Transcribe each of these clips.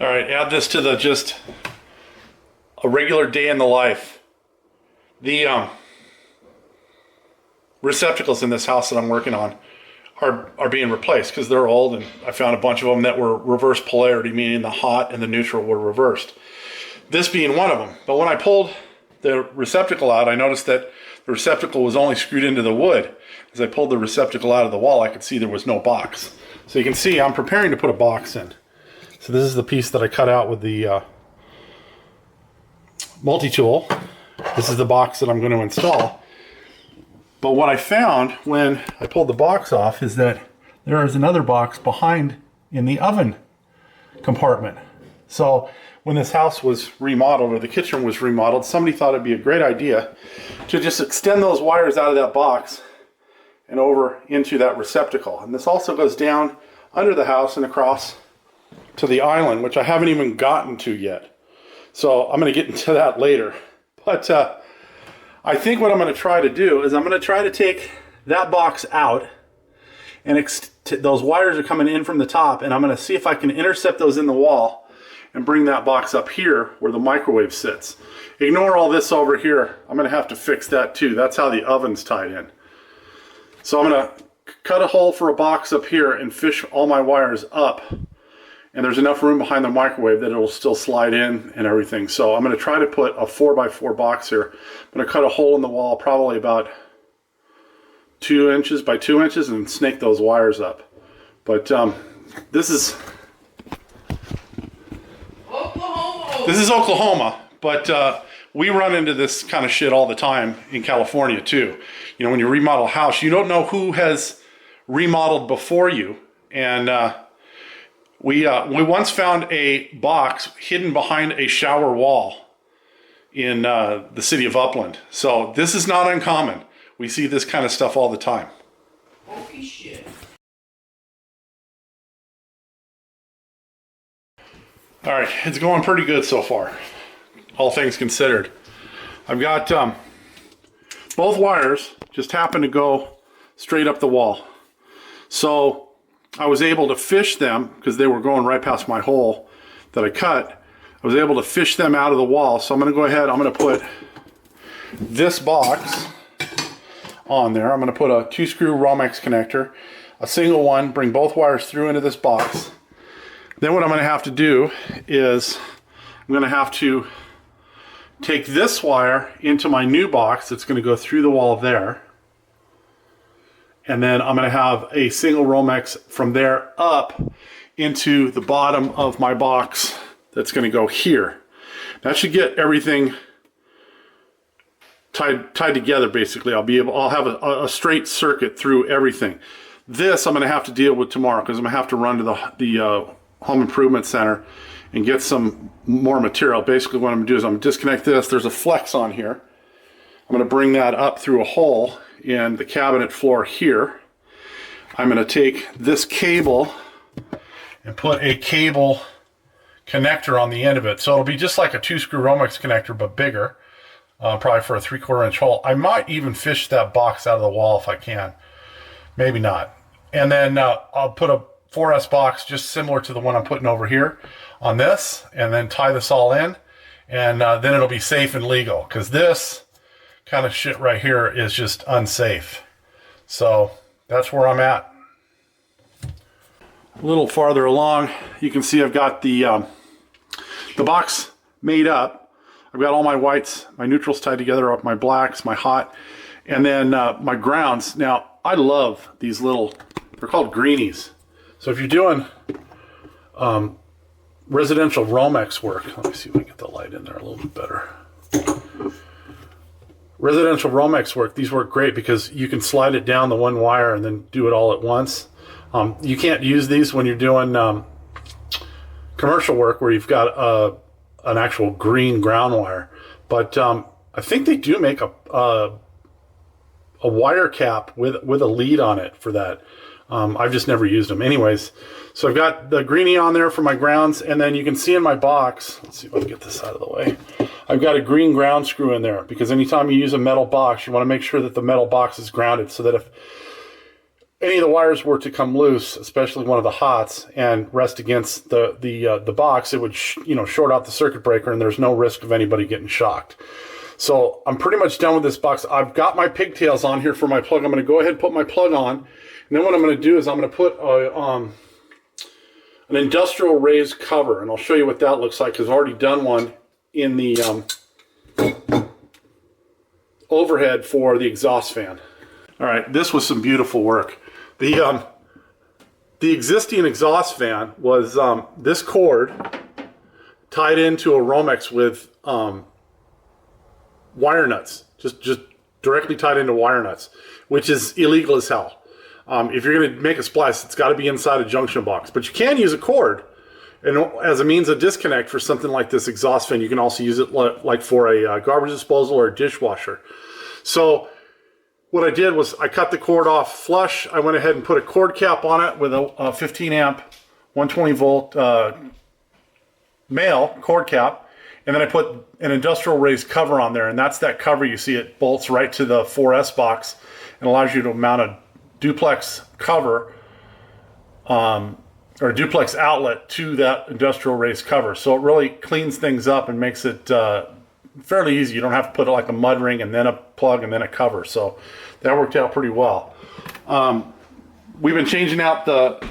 All right, add this to the just a regular day in the life. The receptacles in this house that I'm working on are being replaced because they're old, and I found a bunch of them that were reverse polarity, meaning the hot and the neutral were reversed. This being one of them. But when I pulled the receptacle out, I noticed that the receptacle was only screwed into the wood. As I pulled the receptacle out of the wall, I could see there was no box. So you can see I'm preparing to put a box in. So this is the piece that I cut out with the multi-tool. This is the box that I'm going to install. But what I found when I pulled the box off is that there is another box behind in the oven compartment. So when this house was remodeled, or the kitchen was remodeled, somebody thought it'd be a great idea to just extend those wires out of that box and over into that receptacle. And this also goes down under the house and across to the island, which I haven't even gotten to yet. So I'm going to get into that later. But I think what I'm going to try to do is I'm going to try to take that box out, and those wires are coming in from the top, and I'm going to see if I can intercept those in the wall and bring that box up here where the microwave sits. Ignore all this over here. I'm going to have to fix that too. That's how the oven's tied in. So I'm going to cut a hole for a box up here and fish all my wires up. And there's enough room behind the microwave that it'll still slide in and everything. So I'm going to try to put a 4x4 box here. I'm going to cut a hole in the wall probably about 2 inches by 2 inches and snake those wires up. But this is Oklahoma, but we run into this kind of shit all the time in California too. You know, when you remodel a house, you don't know who has remodeled before you. And we once found a box hidden behind a shower wall in the city of Upland. So this is not uncommon. We see this kind of stuff all the time. Holy shit. All right, it's going pretty good so far, all things considered. I've got both wires just happen to go straight up the wall. So I was able to fish them because they were going right past my hole that I cut. I was able to fish them out of the wall. So I'm going to go ahead, I'm going to put this box on there. I'm going to put a 2-screw Romex connector, a single one, bring both wires through into this box. Then what I'm going to have to do is I'm going to have to take this wire into my new box that's going to go through the wall there. And then I'm going to have a single Romex from there up into the bottom of my box that's going to go here. That should get everything tied together basically. I'll have a straight circuit through everything. This I'm going to have to deal with tomorrow because I'm going to have to run to the Home Improvement Center and get some more material. Basically what I'm going to do is I'm going to disconnect this. There's a flex on here. I'm going to bring that up through a hole in the cabinet floor here. I'm going to take this cable and put a cable connector on the end of it. So it'll be just like a 2-screw Romex connector, but bigger, probably for a 3/4 inch hole. I might even fish that box out of the wall if I can. Maybe not. And then I'll put a 4S box just similar to the one I'm putting over here on this, and then tie this all in, and then it'll be safe and legal, because this kind of shit right here is just unsafe. So that's where I'm at. A little farther along, you can see I've got the box made up. I've got all my whites, my neutrals tied together up, my blacks, my hot, and then my grounds. Now, I love these little, they're called greenies. So if you're doing residential Romex work, let me see if I can get the light in there a little bit better. Residential Romex work, these work great because you can slide it down the one wire and then do it all at once. You can't use these when you're doing commercial work where you've got an actual green ground wire. But I think they do make a wire cap with a lead on it for that. I've just never used them. Anyways, so I've got the greenie on there for my grounds, and then you can see in my box, let's see if I can get this out of the way, I've got a green ground screw in there, because anytime you use a metal box, you want to make sure that the metal box is grounded, so that any of the wires were to come loose, especially one of the hots, and rest against the box, it would short out the circuit breaker, and there's no risk of anybody getting shocked. So I'm pretty much done with this box. I've got my pigtails on here for my plug. I'm going to go ahead and put my plug on, and then what I'm going to do is I'm going to put an industrial raised cover, and I'll show you what that looks like because I've already done one in the overhead for the exhaust fan. All right, this was some beautiful work. The existing exhaust fan was this cord tied into a Romex with wire nuts, just directly tied into wire nuts, which is illegal as hell. If you're going to make a splice, it's got to be inside a junction box. But you can use a cord and as a means of disconnect for something like this exhaust fan. You can also use it like for a garbage disposal or a dishwasher. So what I did was I cut the cord off flush. I went ahead and put a cord cap on it with a 15 amp, 120 volt male cord cap. And then I put an industrial raised cover on there. And that's that cover you see. It bolts right to the 4S box and allows you to mount a duplex cover or a duplex outlet to that industrial raised cover. So it really cleans things up and makes it fairly easy. You don't have to put like a mud ring and then a plug and then a cover. So that worked out pretty well. We've been changing out the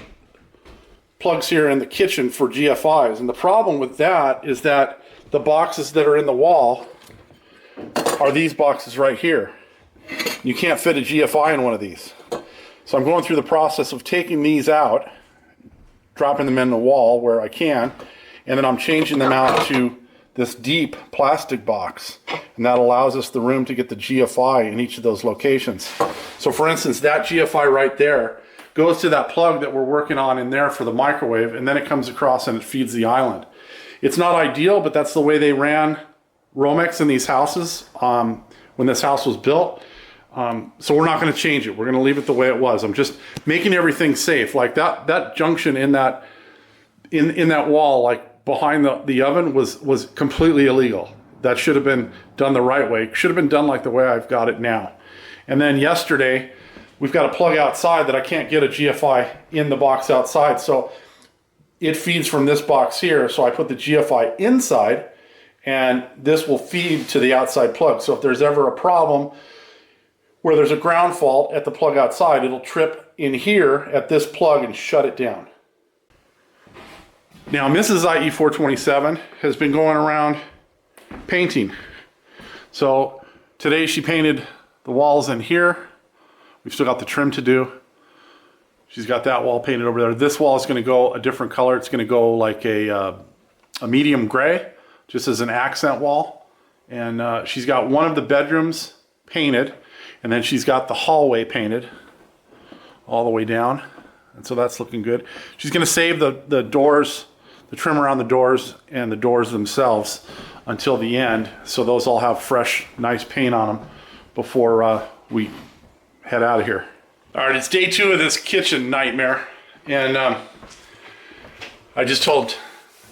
plugs here in the kitchen for GFIs. And the problem with that is that the boxes that are in the wall are these boxes right here. You can't fit a GFI in one of these. So I'm going through the process of taking these out, dropping them in the wall where I can, and then I'm changing them out to this deep plastic box. And that allows us the room to get the GFI in each of those locations. So for instance, that GFI right there goes to that plug that we're working on in there for the microwave, and then it comes across and it feeds the island. It's not ideal, but that's the way they ran Romex in these houses when this house was built. So we're not going to change it. We're going to leave it the way it was. I'm just making everything safe. Like that junction in that wall, like behind the oven, was completely illegal. That should have been done the right way. Should have been done like the way I've got it now. And then yesterday, we've got a plug outside that I can't get a GFI in the box outside. So it feeds from this box here. So I put the GFI inside, and this will feed to the outside plug. So if there's ever a problem where there's a ground fault at the plug outside, it'll trip in here at this plug and shut it down. Now, Mrs. IE427 has been going around painting. So today she painted the walls in here. We've still got the trim to do. She's got that wall painted over there. This wall is going to go a different color. It's going to go like a medium gray, just as an accent wall. And she's got one of the bedrooms painted, and then she's got the hallway painted all the way down. And so that's looking good. She's going to save the doors, the trim around the doors and the doors themselves until the end. So those all have fresh, nice paint on them before we head out of here. All right, it's day 2 of this kitchen nightmare. And I just told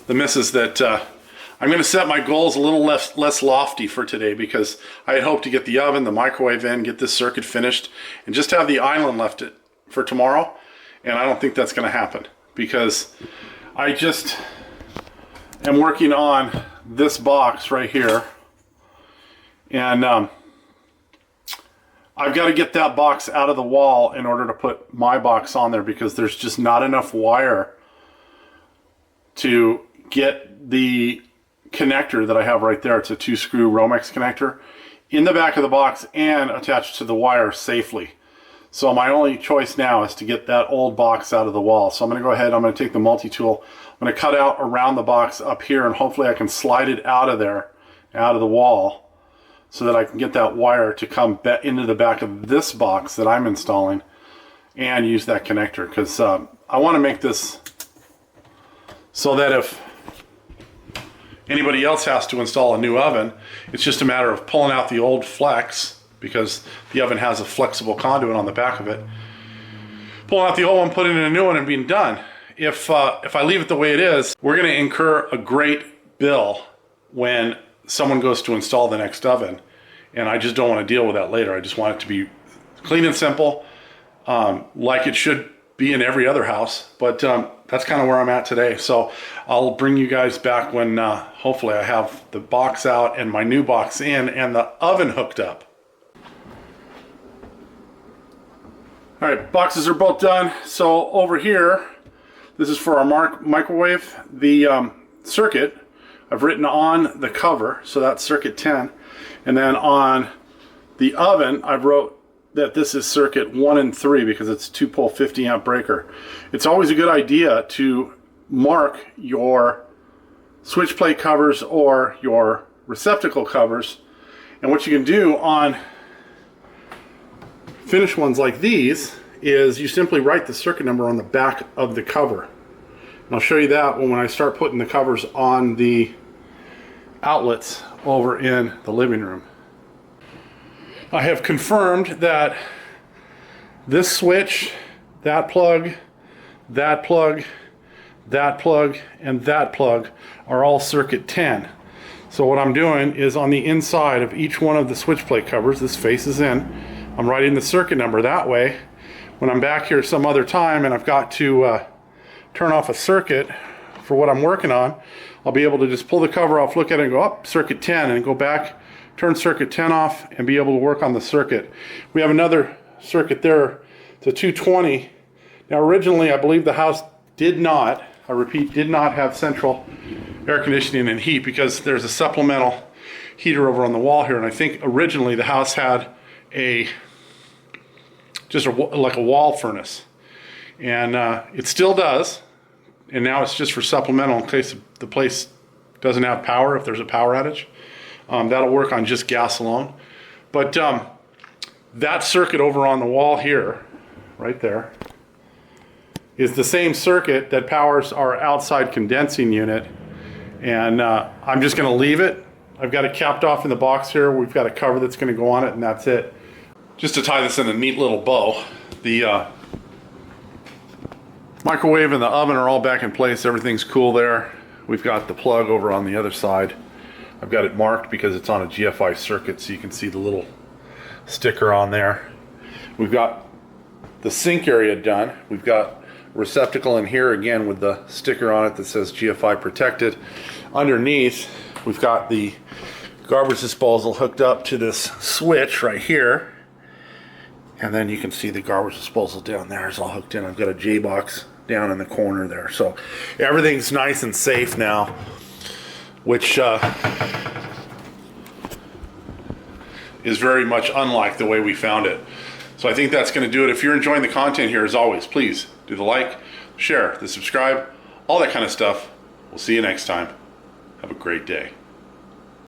the missus that I'm going to set my goals a little less lofty for today, because I had hoped to get the oven, the microwave in, get this circuit finished, and just have the island left it for tomorrow. And I don't think that's going to happen, because I just am working on this box right here. And I've got to get that box out of the wall in order to put my box on there, because there's just not enough wire to get the connector that I have right there. It's a 2-screw Romex connector in the back of the box and attached to the wire safely. So my only choice now is to get that old box out of the wall. So I'm going to go ahead, I'm going to take the multi-tool, I'm going to cut out around the box up here, and hopefully I can slide it out of there, out of the wall, so that I can get that wire to come into the back of this box that I'm installing and use that connector. Because I want to make this so that if anybody else has to install a new oven, it's just a matter of pulling out the old flex, because the oven has a flexible conduit on the back of it, pulling out the old one, putting in a new one, and being done. If I leave it the way it is, we're going to incur a great bill when someone goes to install the next oven, and I just don't want to deal with that later. I just want it to be clean and simple, like it should be in every other house. But that's kind of where I'm at today. So I'll bring you guys back when hopefully I have the box out and my new box in and the oven hooked up. All right, boxes are both done. So over here, this is for our microwave. The circuit I've written on the cover, so that's circuit 10. And then on the oven, I wrote that this is circuit 1 and 3 because it's a 2-pole 50 amp breaker. It's always a good idea to mark your switch plate covers or your receptacle covers. And what you can do on finished ones like these is you simply write the circuit number on the back of the cover. And I'll show you that when I start putting the covers on the outlets over in the living room. I have confirmed that this switch, that plug, that plug, that plug, and that plug are all circuit 10. So what I'm doing is on the inside of each one of the switch plate covers, this faces in, I'm writing the circuit number. That way, when I'm back here some other time and I've got to turn off a circuit for what I'm working on, I'll be able to just pull the cover off, look at it and go up circuit 10 and go back, turn circuit 10 off and be able to work on the circuit. We have another circuit there, it's a 220. Now originally I believe the house did not, I repeat, did not have central air conditioning and heat because there's a supplemental heater over on the wall here, and I think originally the house had like a wall furnace, and it still does, and now it's just for supplemental in case the place doesn't have power. If there's a power outage, that'll work on just gas alone. But that circuit over on the wall here, right there, is the same circuit that powers our outside condensing unit, and I'm just going to leave it. I've got it capped off in the box here. We've got a cover that's going to go on it, and that's it. Just to tie this in a neat little bow, the microwave and the oven are all back in place. Everything's cool there. We've got the plug over on the other side. I've got it marked because it's on a GFI circuit, so you can see the little sticker on there. We've got the sink area done. We've got a receptacle in here again with the sticker on it that says GFI protected. Underneath, we've got the garbage disposal hooked up to this switch right here. And then you can see the garbage disposal down there is all hooked in. I've got a J-box down in the corner there. So everything's nice and safe now, which is very much unlike the way we found it. So I think that's going to do it. If you're enjoying the content here, as always, please do the like, share, the subscribe, all that kind of stuff. We'll see you next time. Have a great day.